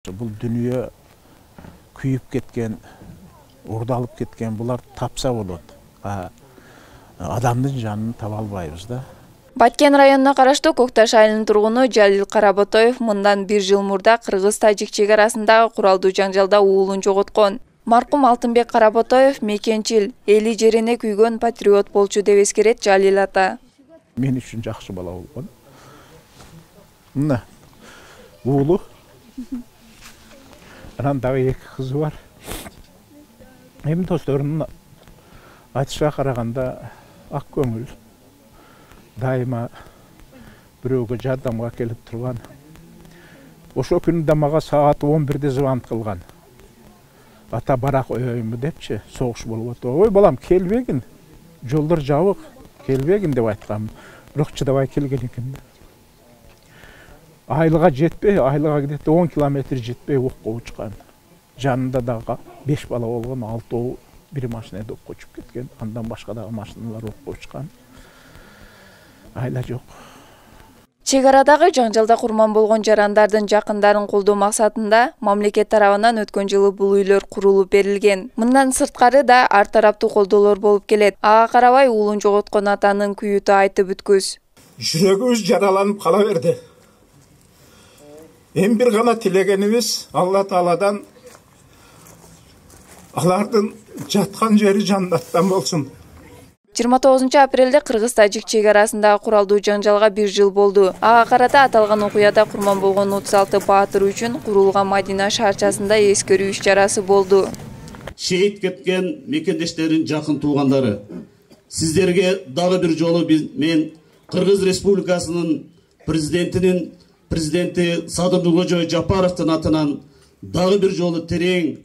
Бұл дүние күйіп кеткен, ұрдалып кеткен, бұлар тапса болады. Адамдың жанын таба албайбыз да. Баткен районуна караштуу Көкташ айылынын тургуну Жалил Каработоев мындан 1 жыл мурда кыргыз-тажик чек арасындагы куралдуу жаңжалда уулун жоготкон. Маркум Алтынбек Каработоев мекенчил, эли жерине күйгөн патриот болчу деп эскерет Жалил ата. Мен үчүн жакшы бала болгон. Мына уулу. Анан дагы 2 кызы бар. Эми досторунун айтышка караганда ак көңүл, дайыма бирөөгө жардамга келип турган. Ошо күнү да мага саат 11-де звонок кылган. Ата барак өймү депчи, согуш болуп атты. Ой балам, келбегин. Жолдор жабык, келбегин деп айткам. Бирок чыдабай келген экен. Айлыга жетпей, айлыга где-то 10 километр жетпей окко учкан. Жанында дагы 5 бала болгон, 6 бир машинада окко учуп кеткен. Андан башка дагы машиналар окко учкан. Айла жок. Чек арадагы жаңжалда курман болгон жарандардын жакындарын колдоо максатында мамлекет тарабынан өткөн жылы бул үйлөр курулуп берилген. Мындан сырткары да ар тараптуу колдоолор болуп келет. Ага карабай уулун жоготкон атанын күйүтү айтып бүткүс. Жүрөгүбүз жараланып кала берди. Эми бир гана тилегенибиз Алла Тааладан алардын жаткан жери жаннаттан болсун. 29 апрелде кыргыз-тажик чек арасындагы куралдуу жаңжалга 1 жыл болду. Ага карата аталган окуяда курман болгон 36 баатыр үчүн курулган Мадина шаарчасында эскерүү иш-чарасы болду. Шейит кеткен мекендештердин жакын туугандары, сиздерге дагы бир жолу мен Кыргыз Республикасынын президенти Садыр Жапаровдун атынан дагы бир жолу терең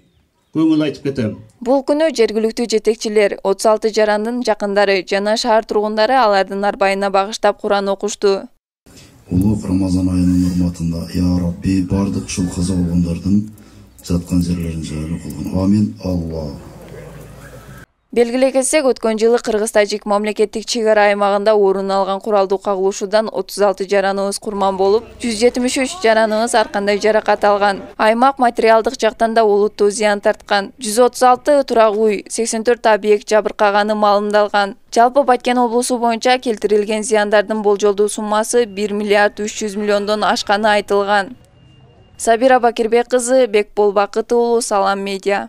көңүл айтып кетем. Бул күнү жергиликтүү жетекчилер, 36 жарандын жакындары жана шаар тургундары алардын арбайына багыштап Куран окушту. Улук Рамазан айынын урматында, я Рабби, бардык ушул каза болгондордун жаткан жерлерин жайлуу кылгын. Амин. Алла. Белгилей кетсек, өткөн жылы Кыргыз-тажик мамлекеттик чек ара аймагында орун алган куралдуу кагылышуудан 36 жараныбыз курман болуп, 173 жараныбыз ар кандай жаракат алган. Аймак материалдык жактан да олуттуу зыян тарткан. 136 турак уй, 84 объект жабыркаганы маалымдалган. Жалпы Баткен облусу боюнча келтирилген зыяндардын болжолдуу суммасы 1 миллиард 300 миллиондон ашканы айтылган. Сабира Бакирбек кызы, Бекбол Бакыт уулу, Салам медиа.